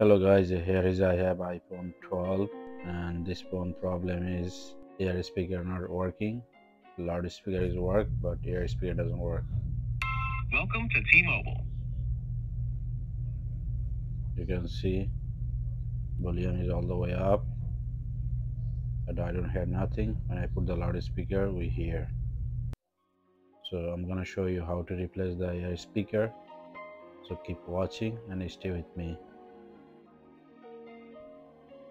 Hello guys, here is I have iPhone 12 and this phone problem is ear speaker not working. Loudspeaker is work but ear speaker doesn't work. Welcome to T-Mobile. You can see volume is all the way up but I don't hear nothing. When I put the loudspeaker we hear. So I'm gonna show you how to replace the ear speaker. So keep watching and stay with me.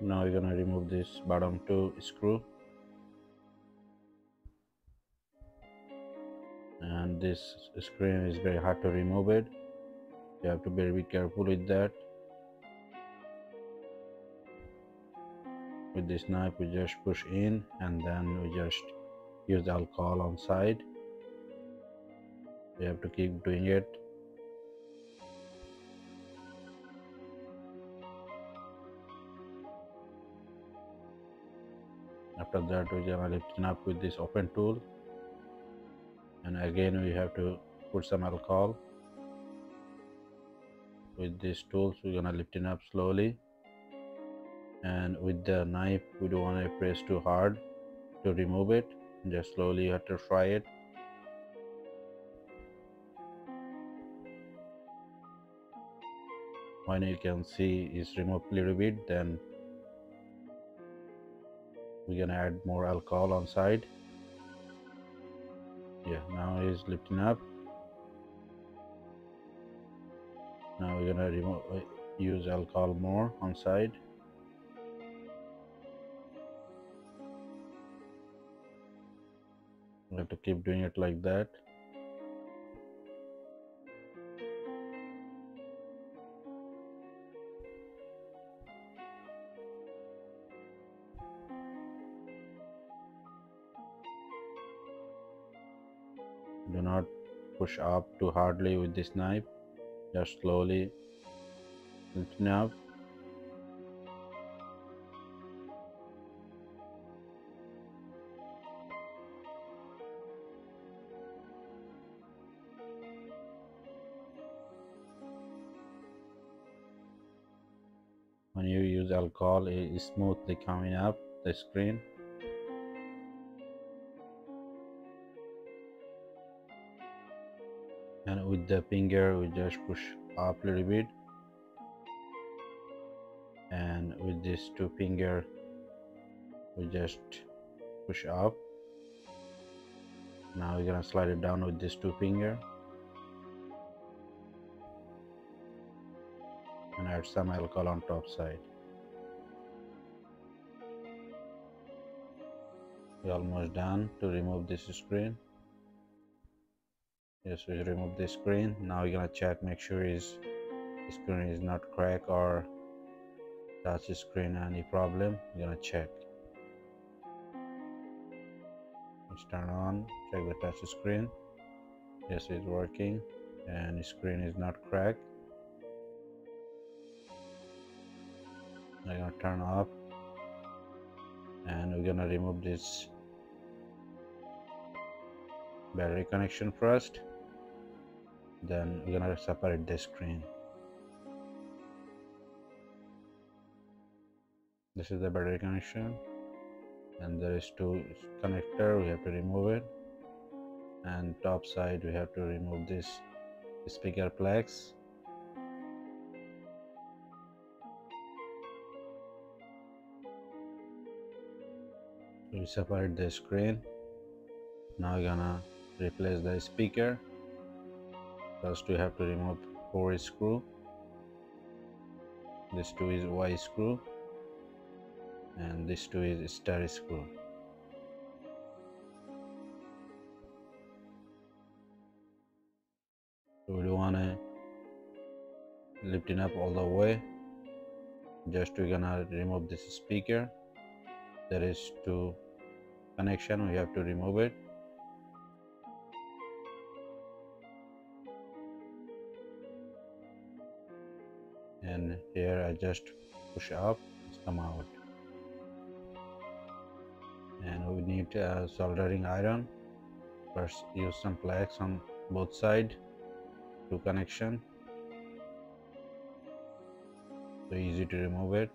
Now we're gonna remove this bottom two screw. And this screen is very hard to remove it. You have to be very careful with that. With this knife we just push in and then we just use alcohol on side. We have to keep doing it. After that we're gonna lift it up with this open tool, and again we have to put some alcohol. With these tools we're gonna lift it up slowly, and with the knife we don't want to press too hard to remove it. Just slowly you have to try it. When you can see it's removed a little bit, then we're gonna add more alcohol on side. Yeah, now it's lifting up. Now we're gonna use alcohol more on side. We have to keep doing it like that. Do not push up too hardly with this knife. Just slowly lifting up. When you use alcohol, it is smoothly coming up the screen. And with the finger we just push up a little bit, and with these two finger we just push up. Now we're gonna slide it down with these two finger and add some alcohol on top side. We're almost done to remove this screen. Yes, we remove the screen. Now we're gonna check, make sure the screen is not cracked or touch screen any problem. We're gonna check. Let's turn on, check the touch screen. Yes, it's working and the screen is not cracked. I'm gonna turn off and we're gonna remove this battery connection first. Then we're gonna separate the screen. This is the battery connection, and there is two connector. We have to remove it, and top side we have to remove this speaker plex. We separate the screen. Now we're gonna replace the speaker. First we have to remove 4 screw. This 2 is Y screw and this 2 is star screw. So we don't want to lift it up all the way. Just we're gonna remove this speaker. There is 2 connection, we have to remove it. And here I just push up, it's come out. And we need a soldering iron. First use some plex on both sides, 2 connection. so easy to remove it.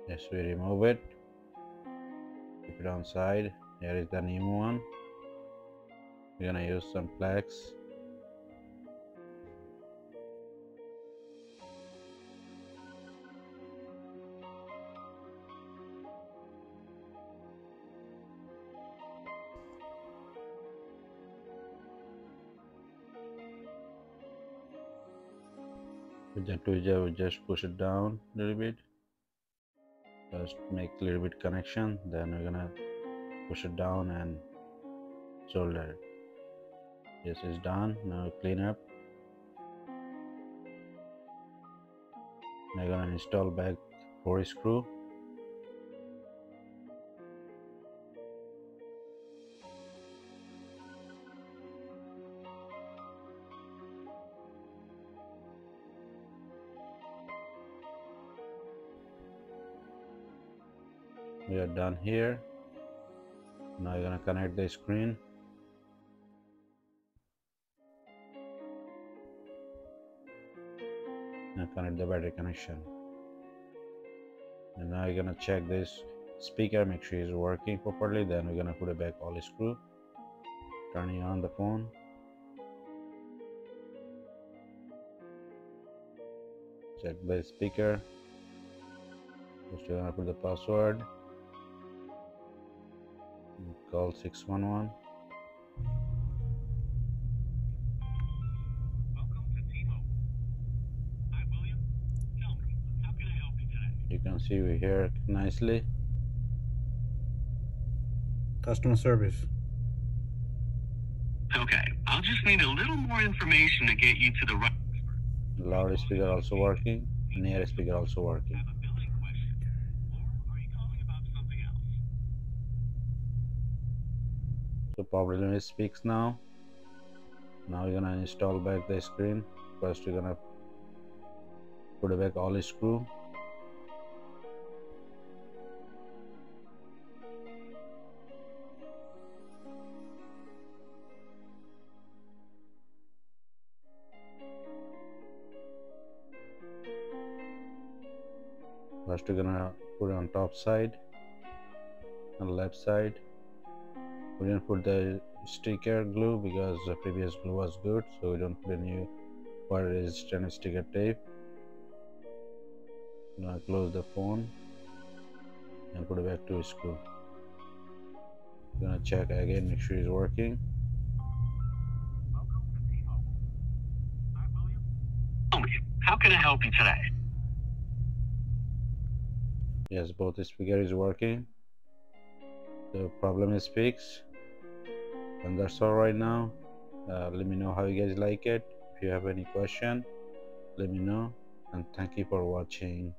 Yes, we remove it, keep it on side. Here is the new one. We're gonna use some flax. With the tweezer, we just push it down a little bit. Just make a little bit connection. Then we're gonna push it down and solder it. This is done. Now clean up. I'm gonna install back 4 screw. We are done here. Now I'm gonna connect the screen. And connect the battery connection. And now you're gonna check this speaker, make sure it's working properly. Then we're gonna put it back all screw, turning on the phone. Check the speaker. First we're gonna put the password. Call 611. Welcome to T-Mobile. Hi, William. Tell me, how can I help you today? You can see we hear it nicely. Customer service. Okay, I'll just need a little more information to get you to the right expert. Loudspeaker also working. Near speaker also working. Have a billing question, or are you calling about something else? So problem is fixed now. Now we're gonna install back the screen. First we're gonna put it back all screw. First we're gonna put it on top side, on left side. We didn't put the sticker glue because the previous glue was good, so we don't put a new water resistant sticker tape. Now close the phone and put it back to screw. Gonna check again, make sure it's working. Welcome to T-Mobile. Hi, William. Tell me, how can I help you today? Yes, both the speaker is working. The problem is fixed, and that's all right now. Let me know how you guys like it. If you have any question, let me know, and thank you for watching.